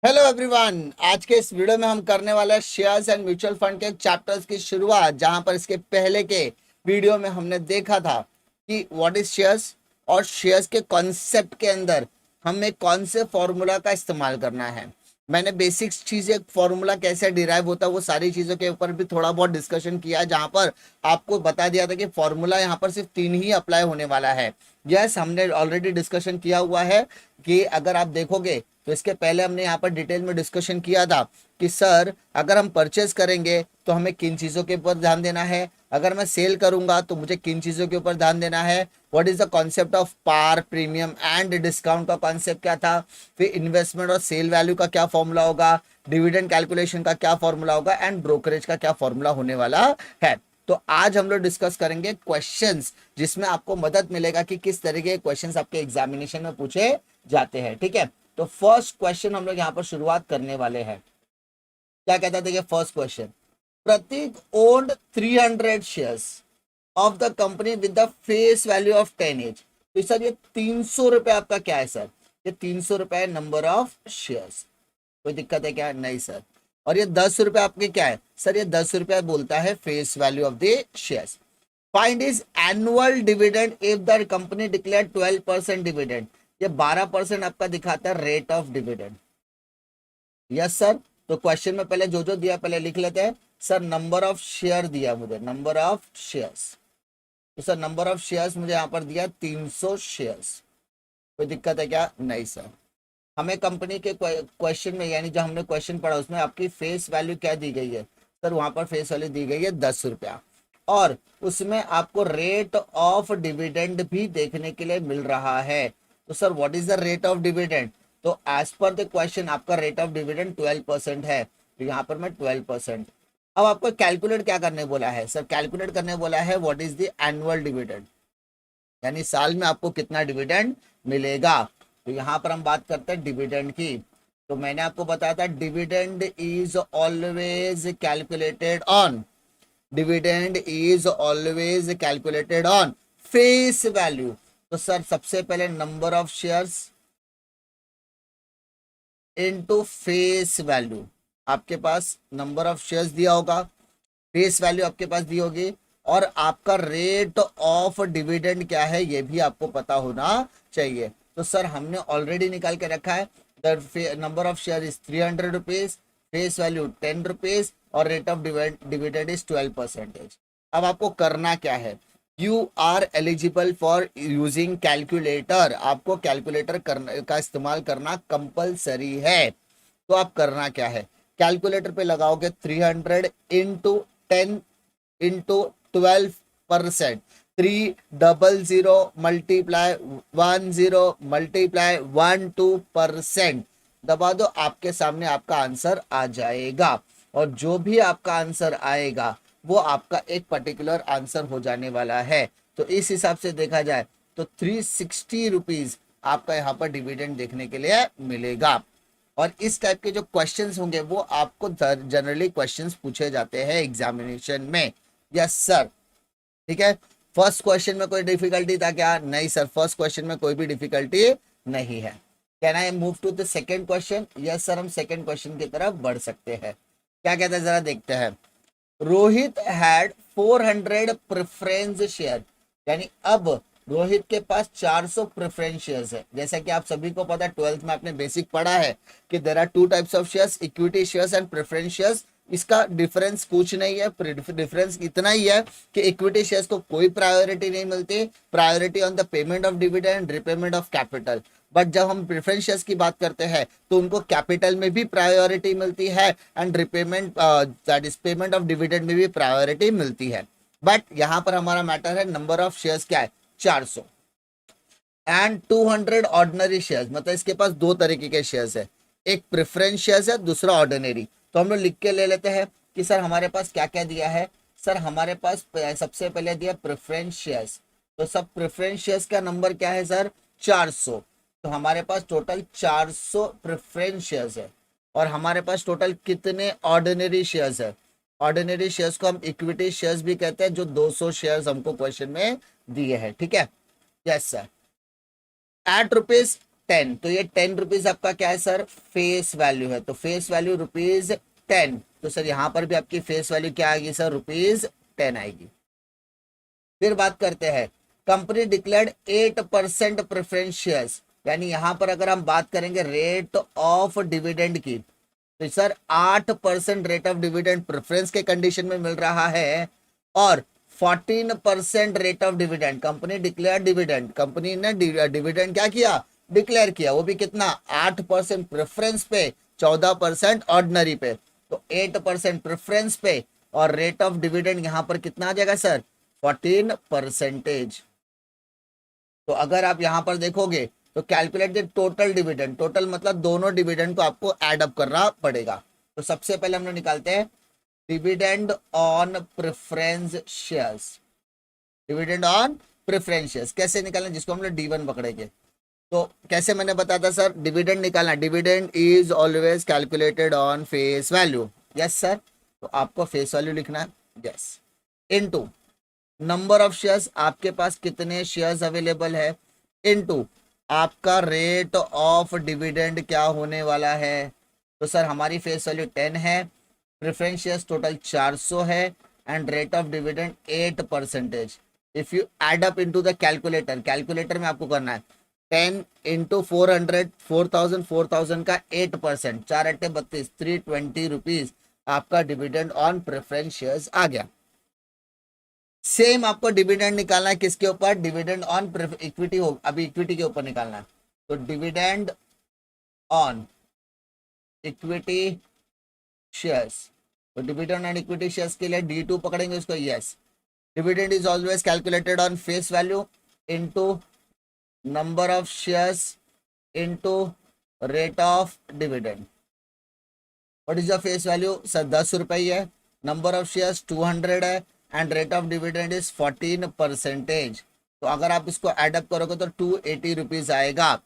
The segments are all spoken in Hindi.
Hello everyone. आज के इस वीडियो में हम करने वाले हैं शेयर्स एंड म्यूचुअल फंड के चैप्टर्स की शुरुआत, जहां पर इसके पहले के वीडियो में हमने देखा था कि व्हाट इज शेयर्स और शेयर्स के कॉन्सेप्ट के अंदर हमें कौन से फॉर्मूला का इस्तेमाल करना है। मैंने बेसिक्स चीजें, फॉर्मूला कैसे डिराइव होता है, वो सारी चीजों के ऊपर भी थोड़ा बहुत डिस्कशन किया है, जहां पर आपको बता दिया था कि फॉर्मूला यहाँ पर सिर्फ 3 ही अप्लाई होने वाला है। यस, हमने ऑलरेडी डिस्कशन किया हुआ है कि अगर आप देखोगे तो इसके पहले हमने यहाँ पर डिटेल में डिस्कशन किया था कि सर अगर हम परचेज करेंगे तो हमें किन चीज़ों के ऊपर ध्यान देना है, अगर मैं सेल करूंगा तो मुझे किन चीज़ों के ऊपर ध्यान देना है, what is the concept of par, premium and discount का कॉन्सेप्ट क्या था, फिर इन्वेस्टमेंट और सेल वैल्यू का क्या फॉर्मूला होगा, डिविडेंड कैलकुलेशन का क्या फॉर्मूला होगा एंड ब्रोकरेज का क्या फॉर्मूला होने वाला है। तो आज हम लोग डिस्कस करेंगे क्वेश्चंस, जिसमें आपको मदद मिलेगा कि किस तरीके के क्वेश्चंस आपके एग्जामिनेशन में पूछे जाते हैं। ठीक है, तो फर्स्ट क्वेश्चन हम लोग यहाँ पर शुरुआत करने वाले हैं। क्या कहता है, देखिए first question, Prateek owned 300 shares of the company with the face value of 10 each. तो सर ये 300 रुपए आपका क्या है सर? ये 300 रुपए है नंबर ऑफ शेयर्स। कोई दिक्कत है क्या? नहीं सर। और ये 10 रुपए आपके क्या है सर? ये 10 रुपए बोलता है face value of the shares. Find is annual dividend if the company declare 12% dividend. ये 12% आपका दिखाता है rate of dividend. Yes sir. तो क्वेश्चन में पहले जो जो दिया पहले लिख लेते हैं। सर नंबर ऑफ शेयर दिया मुझे, नंबर ऑफ शेयर्स। तो सर नंबर ऑफ शेयर्स मुझे यहां पर दिया 300 शेयर्स। कोई दिक्कत है क्या? नहीं सर। हमें कंपनी के क्वेश्चन में, यानी जो हमने क्वेश्चन पढ़ा उसमें आपकी फेस वैल्यू क्या दी गई है सर? वहां पर फेस वैल्यू दी गई है 10 रुपया, और उसमें आपको रेट ऑफ डिविडेंड भी देखने के लिए मिल रहा है। तो sir what is the rate of dividend? तो एज पर द क्वेश्चन आपका रेट ऑफ डिविडेंड 12% है, तो यहाँ पर मैं 12%। अब आपको कैलकुलेट क्या करने बोला है सर? कैलकुलेट करने बोला है what is the annual dividend, यानी साल में आपको कितना डिविडेंड मिलेगा। तो यहाँ पर हम बात करते हैं डिविडेंड की। तो मैंने आपको बताया था dividend is always calculated on, dividend is always calculated on face value. तो सर सबसे पहले number of shares into face value. आपके पास नंबर ऑफ शेयर्स दिया होगा, फेस वैल्यू आपके पास दी होगी, और आपका रेट ऑफ डिविडेंड क्या है ये भी आपको पता होना चाहिए। तो सर हमने ऑलरेडी निकाल के रखा है, the number of share is 300 rupees, face value 10 rupees और रेट ऑफ डिविडेंड इज 12%। अब आपको करना क्या है? You are eligible for using calculator. आपको कैलकुलेटर का इस्तेमाल करना कंपलसरी है। तो आप करना क्या है? कैलकुलेटर पे लगाओगे 300 इंटू 10 इंटू 12%, 300 मल्टीप्लाई 10 मल्टीप्लाई 12%, दबा दो, आपके सामने आपका आंसर आ जाएगा। और जो भी आपका आंसर आएगा वो आपका एक पर्टिकुलर आंसर हो जाने वाला है। तो इस हिसाब से देखा जाए तो 360 रुपीज आपका यहाँ पर डिविडेंड देखने के लिए मिलेगा। और इस टाइप के जो क्वेश्चंस होंगे वो आपको जनरली क्वेश्चंस पूछे जाते हैं एग्जामिनेशन में। Yes sir. ठीक है, फर्स्ट क्वेश्चन में कोई डिफिकल्टी था क्या? नहीं सर, फर्स्ट क्वेश्चन में कोई भी डिफिकल्टी नहीं है। Can I move to the second question? Yes sir, हम सेकेंड क्वेश्चन की तरफ बढ़ सकते हैं। क्या कहते हैं जरा देखते हैं। रोहित हैड 400 प्रेफरेंस शेयर, यानी अब रोहित के पास 400 प्रेफरेंस शेयर्स है। जैसा कि आप सभी को पता है, 12th में आपने बेसिक पढ़ा है कि there are two types of shares, equity shares and preference shares. इसका डिफरेंस कुछ नहीं है, डिफरेंस इतना ही है कि इक्विटी शेयर्स को कोई प्रायोरिटी नहीं मिलती, priority on the payment of dividend, repayment of capital. But जब हम प्रेफरेंस शेयर्स की बात करते हैं तो उनको कैपिटल में भी प्रायोरिटी मिलती है and repayment, that is payment of dividend में भी प्रायोरिटी मिलती है। बट यहां पर हमारा मैटर है नंबर ऑफ शेयर्स क्या है? 400 एंड 200 ऑर्डिनरी शेयर्स। मतलब इसके पास दो तरीके के शेयर्स है, एक प्रेफरेंस शेयर्स है, दूसरा ऑर्डिनरी। तो हम लोग लिख के ले लेते हैं कि सर हमारे पास क्या क्या दिया है। सर हमारे पास सबसे पहले दिया प्रेफरेंस शेयर्स। तो सब प्रेफरेंस शेयर्स का नंबर क्या है सर? 400। तो हमारे पास टोटल 400 प्रेफरेंस शेयर्स है। और हमारे पास टोटल कितने ऑर्डिनरी शेयर्स है? ऑर्डिनरी शेयर्स को हम इक्विटी शेयर्स भी कहते हैं, जो 200 शेयर्स हमको क्वेश्चन में दिए हैं। ठीक है, यस सर। एट रुपीज 10, तो ये 10 रुपीज आपका क्या है सर, फेस वैल्यू है, तो फेस वैल्यू ₹10, तो सर यहाँ पर भी आपकी फेस वैल्यू क्या आएगी सर, ₹10 आएगी। फिर बात करते हैं, कंपनी डिक्लेयर्ड 8% प्रेफरेंस शेयर्स, यानी यहां पर अगर हम बात करेंगे रेट ऑफ डिविडेंड की, तो sir 8% rate of dividend preference के कंडीशन में मिल रहा है, और 14% rate of dividend, company declare dividend, company ने डिविडेंड क्या किया, डिक्लेयर किया, वो भी कितना, 8% प्रेफरेंस पे, 14% ऑर्डिनरी पे, तो 8% प्रेफरेंस पे और रेट ऑफ डिविडेंड यहां पर कितना आ जाएगा सर, 14%। तो अगर आप यहां पर देखोगे तो calculate the total dividend, total मतलब दोनों डिविडेंड को आपको ऐड अप करना पड़ेगा। तो सबसे पहले हम लोग निकालते हैं dividend on preference shares, dividend on preference shares कैसे निकालें, जिसको हम लोग D1 पकड़ेंगे। तो कैसे मैंने बताया था सर, डिविडेंड निकालना, dividend is always calculated on face value, yes sir, तो आपको फेस वैल्यू लिखना है, yes, into number of shares, आपके पास कितने शेयर्स अवेलेबल है, इनटू आपका रेट ऑफ डिविडेंड क्या होने वाला है, तो सर हमारी फेस वैल्यू 10 है, प्रेफरेंस शेयर्स टोटल 400 है, and rate of dividend 8%। If you add up into the calculator, calculator में आपको करना है 10 इंटू 400, 4000 का 8%, 4 अट्टे 32, 320 रुपीज आपका डिविडेंड ऑन प्रेफरेंस शेयर्स आ गया। सेम आपको डिविडेंड निकालना है किसके ऊपर, डिविडेंड ऑन इक्विटी हो, अभी इक्विटी के ऊपर निकालना है, तो डिविडेंड ऑन इक्विटी शेयर्स, तो डिविडेंड ऑन इक्विटी शेयर्स के लिए D2 पकड़ेंगे उसको, yes, dividend is always calculated on face value into number of shares into rate of dividend. What is the face value sir, 10 रुपये है, नंबर ऑफ शेयर्स 200 है, and rate of dividend is 14%। तो अगर आप इसको एडअप करोगे तो 280 रुपीज आएगा,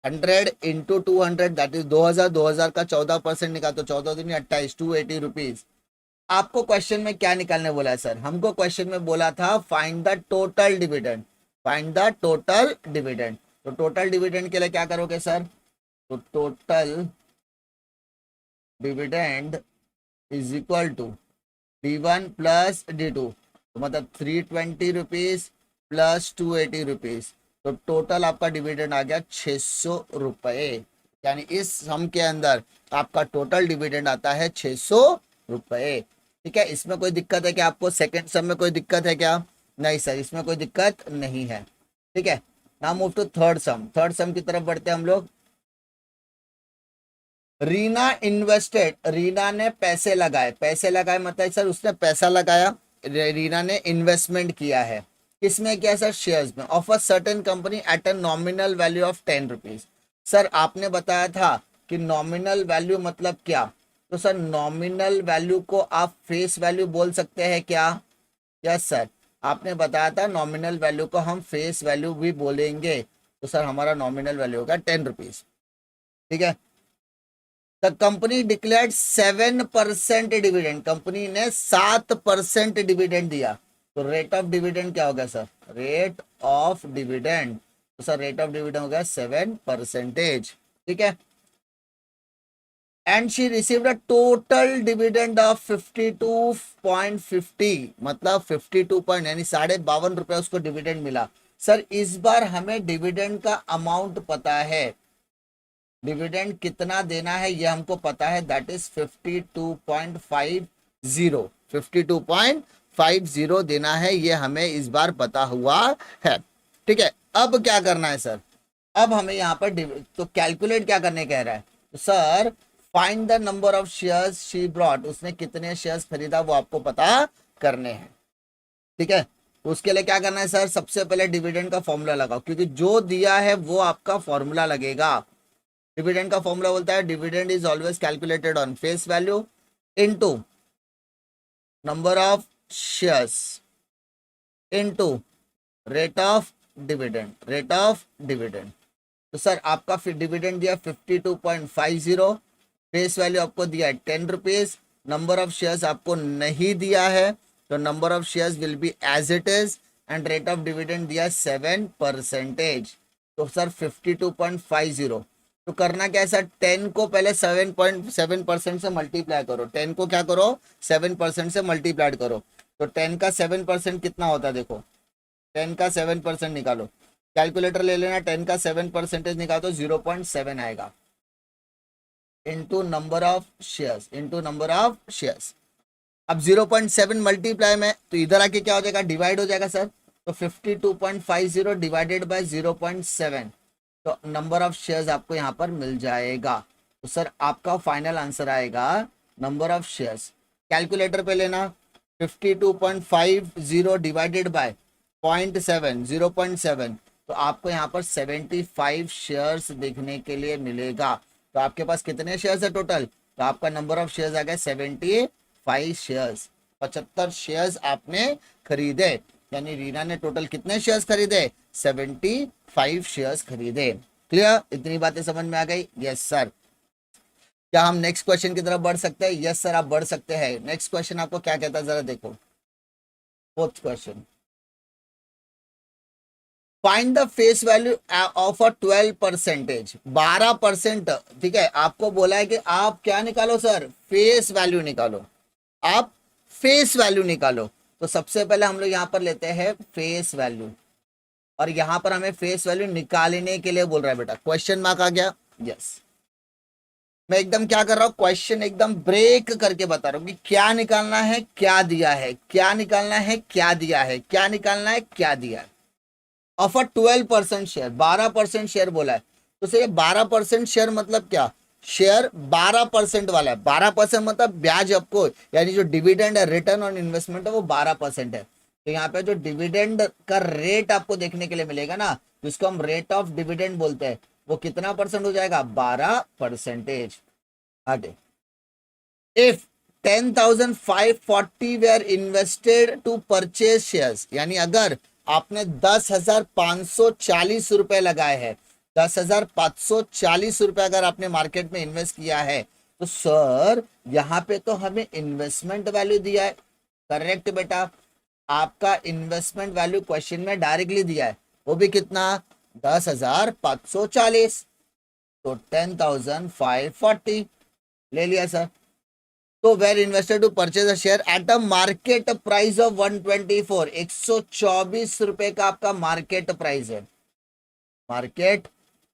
100 इंटू 200 दैट इज 2000, 2000 का 14% निकाल तो 14 दूनी 28, 280 रुपीज। आपको क्वेश्चन में क्या निकालने बोला है सर, हमको क्वेश्चन में बोला था find the total dividend, find the total dividend, तो टोटल डिविडेंड के लिए क्या करोगे सर, तो total dividend is equal to D1 plus D2, तो मतलब 320 रुपीज प्लस 280 रुपीज, तो टोटल आपका डिविडेंड आ गया 600 रुपये, यानी इस सम के अंदर आपका टोटल डिविडेंड आता है 600 रुपये। ठीक है, इसमें कोई दिक्कत है क्या आपको, सेकंड सम में कोई दिक्कत है क्या, नहीं सर इसमें कोई दिक्कत नहीं है। ठीक है, now move to third sum, third sum की तरफ बढ़ते हैं हम लोग। रीना इन्वेस्टेड, रीना ने पैसे लगाए, पैसे लगाए मतलब सर उसने पैसा लगाया, रीना ने इन्वेस्टमेंट किया है, किसमें किया सर, शेयर्स में, of a certain company at a nominal value of 10 rupees. Sir आपने बताया था कि नॉमिनल वैल्यू मतलब क्या, तो सर नॉमिनल वैल्यू को आप फेस वैल्यू बोल सकते हैं क्या, यस सर, आपने बताया था नॉमिनल वैल्यू को हम फेस वैल्यू भी बोलेंगे, तो सर हमारा नॉमिनल वैल्यू होगा 10 रुपीज। ठीक है, the company declared 7% dividend, company ने 7% डिविडेंड दिया, तो रेट ऑफ डिविडेंड क्या होगा सर, रेट ऑफ डिविडेंड, तो सर रेट ऑफ डिविडेंड होगा 7%। ठीक है, and she received a total dividend of 52.50, मतलब 52 पॉइंट यानी 52.5 रुपए उसको डिविडेंड मिला। सर इस बार हमें डिविडेंड का अमाउंट पता है, डिविडेंड कितना देना है ये हमको पता है, दैट इज 52.50, 52.50 देना है, ये हमें इस बार पता हुआ है। ठीक है, अब क्या करना है सर, अब हमें यहाँ पर तो कैलकुलेट क्या करने कह रहा है, तो sir find the number of shares she brought, उसने कितने शेयर्स खरीदा वो आपको पता करने हैं। ठीक है, तो उसके लिए क्या करना है सर, सबसे पहले डिविडेंड का फॉर्मूला लगाओ, क्योंकि जो दिया है वो आपका फॉर्मूला लगेगा। डिविडेंड का फॉर्मूला बोलता है dividend is always calculated on face value into number of shares into rate of dividend, rate of dividend. तो सर आपका फिर डिविडेंड दिया 52.50, फेस वैल्यू आपको दिया है 10 रुपीज, नंबर ऑफ शेयर्स आपको नहीं दिया है, तो number of shares will be as it is, and rate of dividend दिया 7%। तो सर 52.50। तो करना क्या है सर, 10 को पहले 7.7% से मल्टीप्लाई करो। 10 को क्या करो, 7% से मल्टीप्लाई करो। तो 10 का 7% कितना होता है, देखो 10 का 7% निकालो, कैलकुलेटर ले लेना। 10 का 7% निकालो तो 0.7 आएगा, into number of shares, into number of shares. अब 0.7 मल्टीप्लाई में, तो इधर आके क्या हो जाएगा, डिवाइड हो जाएगा सर। तो 52.50 डिवाइडेड बाय 0.7, तो नंबर ऑफ शेयर्स आपको यहाँ पर मिल जाएगा। तो सर आपका फाइनल आंसर आएगा नंबर ऑफ शेयर्स, कैलकुलेटर पे लेना, 52.50 डिवाइडेड बाय 0.7, 0.7, तो आपको यहाँ पर 75 शेयर्स देखने के लिए मिलेगा। तो आपके पास कितने शेयर्स है टोटल, तो आपका नंबर ऑफ शेयर्स आ गया 75 शेयर्स। 75 शेयर्स आपने खरीदे, यानी रीना ने टोटल कितने शेयर्स खरीदे, 75 शेयर्स खरीदे। क्लियर, इतनी बातें समझ में आ गई? Yes sir. क्या हम नेक्स्ट क्वेश्चन की तरफ बढ़ सकते हैं? यस सर, आप बढ़ सकते हैं। नेक्स्ट क्वेश्चन आपको क्या कहता है, जरा देखो, fourth question. Find the face value of a 12%, 12%। ठीक है, आपको बोला है कि आप क्या निकालो सर, फेस वैल्यू निकालो। आप फेस वैल्यू निकालो। तो सबसे पहले हम लोग यहाँ पर लेते हैं फेस वैल्यू, और यहाँ पर हमें फेस वैल्यू निकालने के लिए बोल रहा है बेटा, क्वेश्चन मार्क आ गया। यस, मैं एकदम क्या कर रहा हूँ, क्वेश्चन एकदम ब्रेक करके बता रहा हूँ कि क्या निकालना है, क्या दिया है, क्या निकालना है, क्या दिया है, क्या निकालना है, क्या दिया है। ऑफ अ 12% शेयर, 12% शेयर बोला है। तो सर 12% शेयर मतलब क्या, शेयर 12% वाला है। 12% मतलब ब्याज आपको, यानी जो डिविडेंड है, रिटर्न ऑन इन्वेस्टमेंट है, वो 12% है। तो यहाँ पे जो डिविडेंड का रेट आपको देखने के लिए मिलेगा ना, जिसको हम रेट ऑफ डिविडेंड बोलते हैं, वो कितना परसेंट हो जाएगा, 12%। आगे, if 10,540 were invested to purchase shares, यानी अगर आपने 10,540 रुपए लगाए हैं, 10,540 रुपए अगर आपने मार्केट में इन्वेस्ट किया है, तो सर यहाँ पे तो हमें इन्वेस्टमेंट वैल्यू दिया है। करेक्ट बेटा, आपका इन्वेस्टमेंट वैल्यू क्वेश्चन में डायरेक्टली दिया है, वो भी कितना, 10,540। तो 10,540 ले लिया सर। तो were invested to purchase a share at a market price of 124, 124 रुपए का आपका मार्केट प्राइस है, market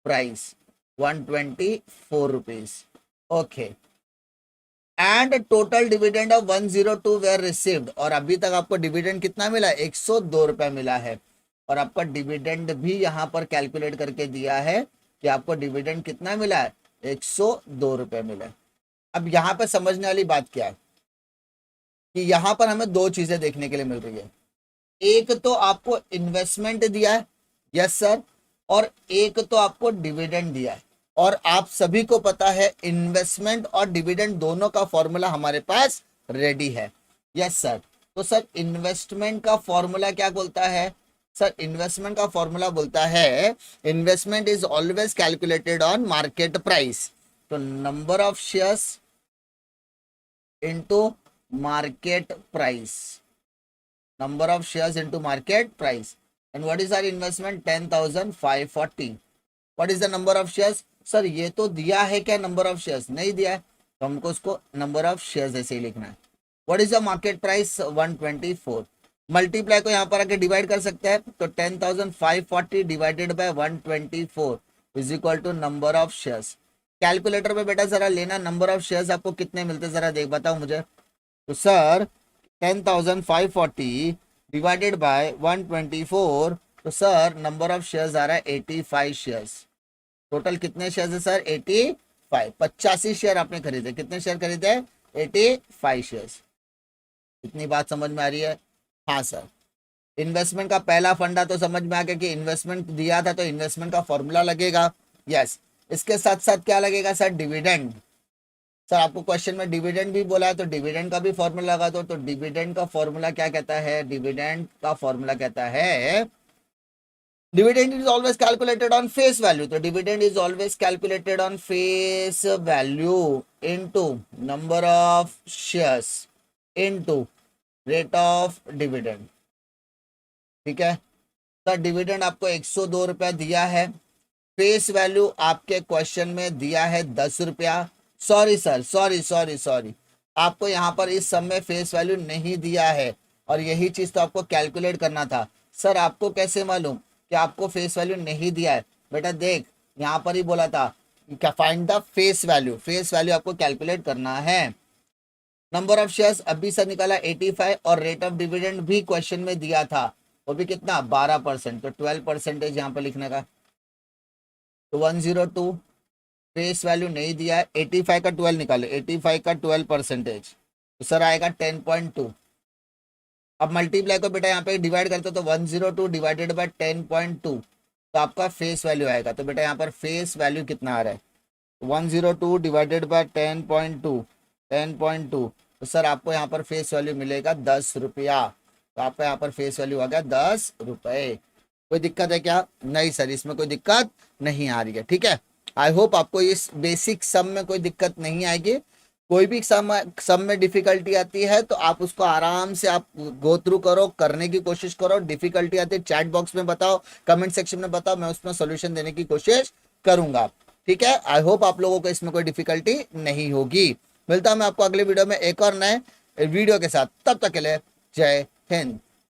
price 124 rupees. Okay, and total dividend of 102 were received, और अभी तक आपको डिविडेंड कितना मिला, 102 रुपए मिला है। और आपका डिविडेंड भी यहां पर कैलकुलेट करके दिया है कि आपको डिविडेंड कितना मिला है, 102 रुपए मिला है। अब यहाँ पे समझने वाली बात क्या है कि यहाँ पर हमें दो चीजें देखने के लिए मिल रही है। एक तो आपको इन्वेस्टमेंट दिया है, यस सर, और एक तो आपको डिविडेंड दिया है। और आप सभी को पता है इन्वेस्टमेंट और डिविडेंड दोनों का फॉर्मूला हमारे पास रेडी है, यस सर। तो सर इन्वेस्टमेंट का फॉर्मूला क्या बोलता है, सर इन्वेस्टमेंट का फॉर्मूला बोलता है, investment is always calculated on market price. तो number of shares into market price, number of shares into market price, and what is our investment, 10,540। what is the number of shares, sir ये तो दिया है क्या, नंबर ऑफ शेयर्स नहीं दिया है, तो हमको उसको नंबर ऑफ शेयर्स ऐसे ही लिखना है। what is the market price, 124। Multiply को यहाँ पर आके डिवाइड कर सकते हैं, तो 10,540 divided by 124 is equal to number of shares. Calculator पे बेटा जरा लेना, नंबर ऑफ शेयर्स आपको कितने मिलते जरा देख बताओ मुझे। तो सर 10,540 डिवाइडेड बाय 124, तो सर नंबर ऑफ शेयर्स आ रहा है 85 शेयर्स। टोटल कितने शेयर्स है सर, 85, 85 शेयर आपने खरीदे। कितने शेयर खरीदे, 85 शेयर्स। इतनी बात समझ में आ रही है? हाँ सर। इन्वेस्टमेंट का पहला फंडा तो समझ में आ गया कि इन्वेस्टमेंट दिया था तो इन्वेस्टमेंट का फॉर्मूला लगेगा, यस। इसके साथ साथ क्या लगेगा सर, डिविडेंड। सर आपको क्वेश्चन में डिविडेंड भी बोला है, तो डिविडेंड का भी फॉर्मूला लगा दो। तो डिविडेंड का फॉर्मूला क्या कहता है, डिविडेंड का फॉर्मूला कहता है, dividend is always calculated on face value. तो dividend is always calculated on face value into number of shares into rate of dividend. ठीक है सर, डिविडेंड आपको 102 रुपया दिया है, फेस वैल्यू आपके क्वेश्चन में दिया है 10 रुपया। सॉरी सर, सॉरी, आपको यहाँ पर इस सम में फेस वैल्यू नहीं दिया है, और यही चीज तो आपको कैलकुलेट करना था। सर आपको कैसे मालूम कि आपको फेस वैल्यू नहीं दिया है? बेटा देख, यहाँ पर ही बोला था क्या, find the face value, face value आपको कैलकुलेट करना है। नंबर ऑफ शेयर्स अभी से निकाला 85, और रेट ऑफ डिविडेंड भी क्वेश्चन में दिया था, वो भी कितना 12%, तो 12% यहाँ पर लिखने का। तो 102 फेस वैल्यू नहीं दिया है, 85 का 12 निकाले, 85 का 12%, तो सर आएगा 10.2। अब मल्टीप्लाई को बेटा यहाँ पे डिवाइड करते तो 102 डिवाइडेड बाय 10.2, तो आपका फेस वैल्यू आएगा। तो बेटा यहाँ पर फेस वैल्यू कितना आ रहा है, 102 डिवाइडेड बाय 10.2, तो सर आपको यहाँ पर फेस वैल्यू मिलेगा 10 रुपया। तो आपका यहाँ पर फेस वैल्यू आ गया 10 रुपये। कोई दिक्कत है क्या? नहीं सर, इसमें कोई दिक्कत नहीं आ रही है। ठीक है, आई होप आपको इस बेसिक सम में कोई दिक्कत नहीं आएगी। कोई भी सम में डिफिकल्टी आती है तो आप उसको आराम से आप गो थ्रू करो, करने की कोशिश करो। डिफिकल्टी आती है चैट बॉक्स में बताओ, कमेंट सेक्शन में बताओ, मैं उसमें सोल्यूशन देने की कोशिश करूंगा। ठीक है, आई होप आप लोगों को इसमें कोई डिफिकल्टी नहीं होगी। मिलता हूं मैं आपको अगले वीडियो में एक और नए वीडियो के साथ, तब तक के लिए जय हिंद।